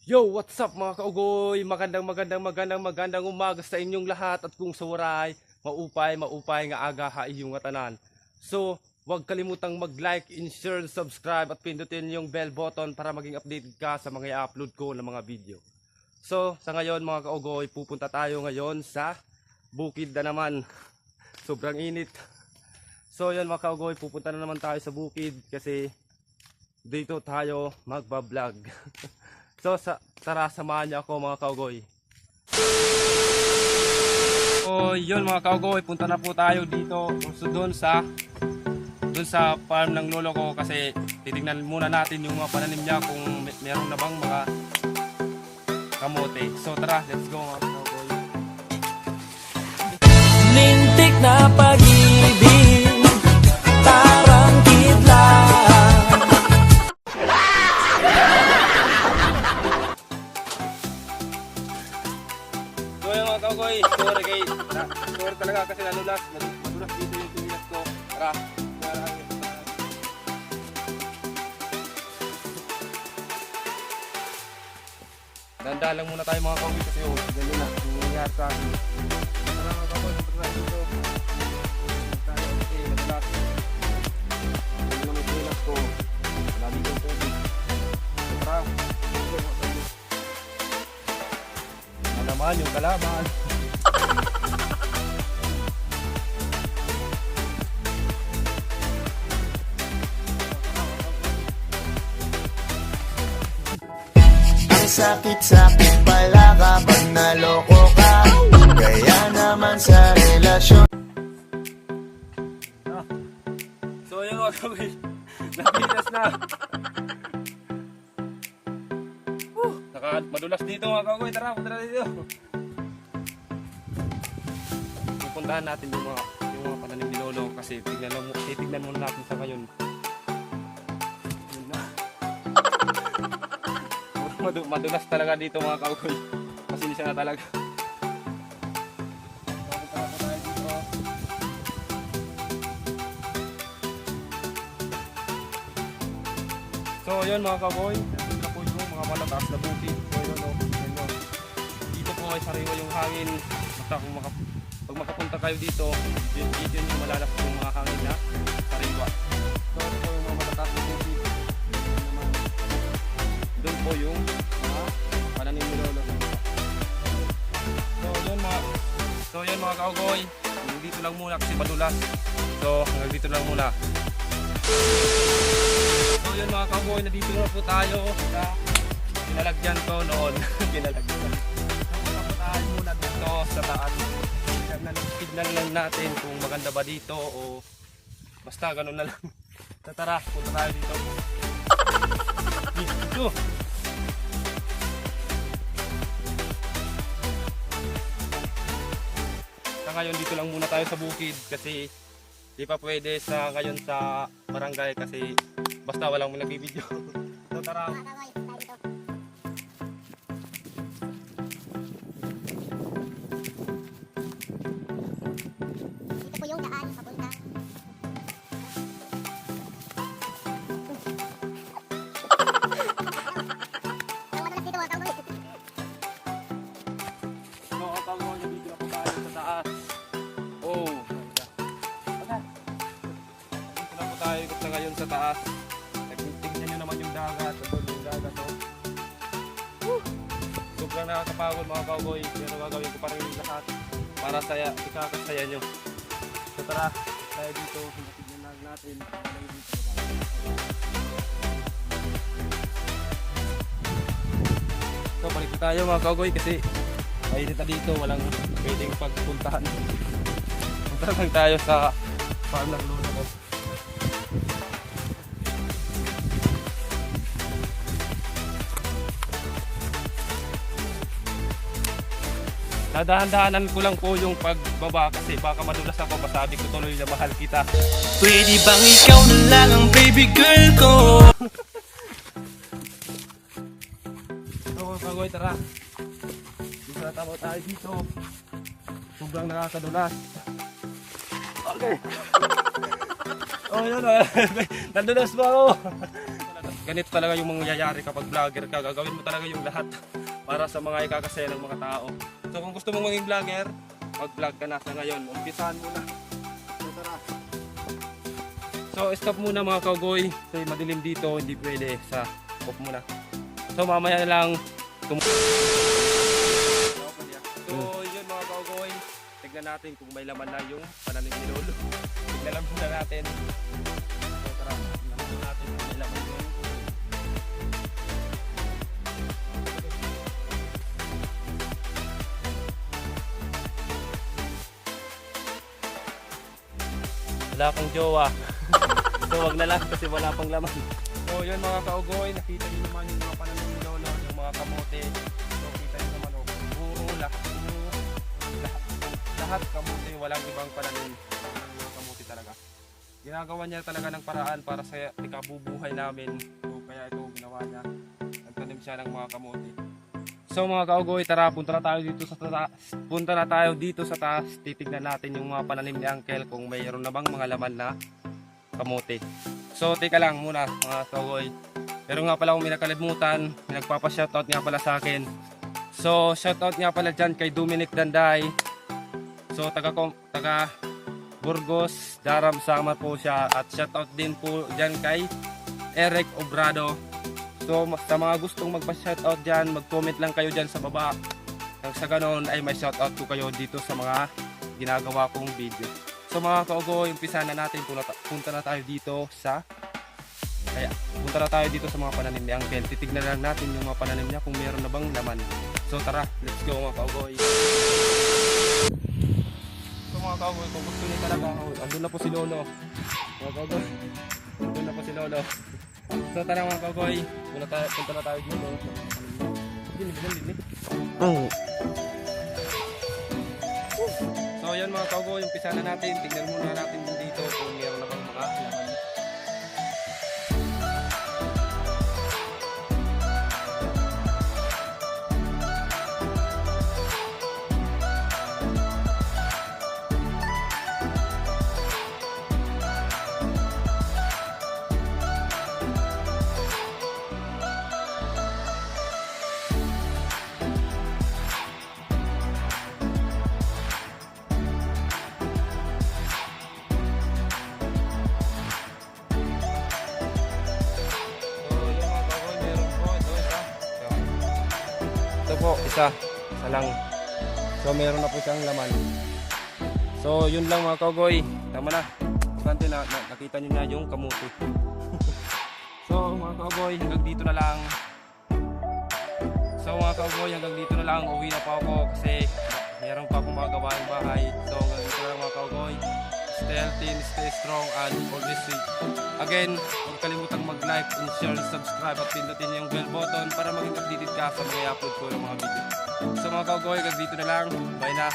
Yo, what's up mga kaugoy? Magandang umaga sa inyong lahat at kung sa waray, maupay nga aga ha iyong atanan. So, huwag kalimutang mag-like, share, subscribe at pindutin yung bell button para maging updated ka sa mga i-upload ko ng mga video. So, sa ngayon mga kaugoy, pupunta tayo ngayon sa bukid na naman. Sobrang init. So, yun mga kaugoy, pupunta na naman tayo sa bukid kasi dito tayo magbablog. So, tara, samahan niyo ako mga kaugoy. So, yun mga kaugoy, punta na po tayo dito. So, doon sa farm ng lolo ko kasi titignan muna natin yung mga pananim niya kung meron na bang mga kamote. So, tara, let's go mga kaugoy. Lintik na pag-ibig, parang kidlat. So yun mga kaugoy, sorry talaga kasi nadulas dito yung tumilas ko. Tara, dahan-dahan lang muna tayo mga kaugoy kasi ganyan na, yung nangyari sa akin. Tara mga kaugoy, tara dito. Tayo kasi madulas. Ganyan na may tumilas ko. Wala dito yung tubig. Tara, naman yung kalaban. Ang sakit-sakit pala kapag naloko ka. Kaya naman sa relasyon. So yun mga kaugoy, napitas na. Madulas dito mga kaugoy, tara, punta na dito. Pupuntahan natin yung mga pananim ni lolo kasi titignan muna natin sa ngayon. Yun na. Madulas talaga dito mga kaugoy. Pasensya na talaga. Pupunta na po tayo dito. So yun mga kaugoy, nandito po yung mga malataas na bukid. So yun o, dito po ay sariwa yung hangin. Basta kung pag makapunta kayo dito, dito yung malalas yung mga hangin na sariwa. So ito po yung mga malataas na bukid. Doon po yung mga pananim ni lolo. So yun mga kaugoy, dito lang muna kasi madulas. So hanggang dito lang muna. So yun mga kaugoy, nandito na po tayo sa kinalagyan ko noon. Kinalagyan. Punta po tayo muna dito sa taas. Tignan lang natin kung maganda ba dito o basta ganun na lang. Tara, punta tayo dito. Dito. Sa ngayon dito lang muna tayo sa bukid kasi di pa pwede sa ngayon sa barangay kasi basta walang nagbibideo. So tara. Ito po yung daan papunta. So ang kaugoy, dito na po tayo sa taas. Oh. Dito na po tayo sa ngayon sa taas. Tingnan nyo naman yung dagat. Ito yung dagat oh. Sobrang nakakapagod mga kaugoy. Pero gagawin ko pa rin lahat para ikakasaya nyo. So tara, tayo dito. Tingnan lang natin. So balik na tayo mga kaugoy kasi mainit na dito. Walang pwedeng pagpuntahan. Punta lang tayo sa farm ng lolo ko. Dadahan-dahanan ko lang po yung pagbaba kasi baka madulas ako, masabi ko tuloy na mahal kita. Pwede bang ikaw na lang ang baby girl ko? So kagoy, tara. Dito na tayo dito. Sobrang nakakadulas. Okay. Oh yun, nadulas pa ako. ganito talaga yung mangyayari kapag vlogger ka. Gagawin mo talaga yung lahat para sa mga ikakasaya ng mga tao. So kung gusto mong maging vlogger, mag-vlog ka na sa ngayon. Umpisahan mo na. So tara. So stop muna mga kaugoy. Kasi madilim dito, hindi pwede. Off muna. So mamaya na lang. So yun mga kaugoy. Tignan natin kung may laman na yung pananim ni Lolo. Tignan lang muna natin. So tara, tignan muna natin kung may laman yun. Wala kang jowa. So wag na lang kasi wala pang laman. So yun mga kaugoy, nakita niyo naman yung mga pananim ni Lolo, yung mga kamote. So kita niyo naman puro lahat kamote, walang ibang pananim. Yung kamote talaga. Ginagawa niya talaga ng paraan para sa ikabubuhay namin. So kaya ito ginawa niya. Nagtanim siya ng mga kamote. So mga kaugoy, tara punta na tayo dito sa taas. Punta na tayo dito sa taas. Titignan natin yung mga pananim ni Uncle kung mayroon na bang mga laman na kamote. So teka lang muna mga kaugoy. Pero nga pala kung may nakalimutan, may nagpapa-shoutout nga pala sa akin. So shoutout nga pala dyan kay Dominic Danday. So taga Burgos, Daram Samar po siya. At shoutout din po dyan kay Eric Obrado. So sa mga gustong magpa-shoutout dyan, mag-comment lang kayo dyan sa baba. Nang sa ganon ay may shoutout ko kayo dito sa mga ginagawa kong video. So mga kaugoy, umpisa na natin. Punta na tayo dito sa mga pananim ni Uncle. Titignan lang natin yung mga pananim niya kung meron na bang laman. So tara, let's go mga kaugoy. So mga kaugoy, kung gusto niyo talaga, andun na po si Lolo. Mga kaugoy, andun na po si Lolo. So tara mga kaugoy, punta na tayo dito. Dinig. So yan mga kaugoy, umpisa na natin. Tignan muna natin dito kung meron na bang mga laman. Isa lang. So meron na po siyang laman. So yun lang mga kaugoy. Tama na. Bukante na nakita niyo na yung kamote. So mga kaugoy, hanggang dito na lang. Uwi na pa ako kasi meron pa akong mga gawaing bahay. So hanggang dito na lang mga kaugoy. Stay healthy, stay strong, and always safe. Again, huwag kalimutang mag-like, and share, subscribe at pindutin yung bell button para maging updated ka sa mga i-upload ko ng mga video. So mga kaugoy, hanggang dito na lang. Bye na.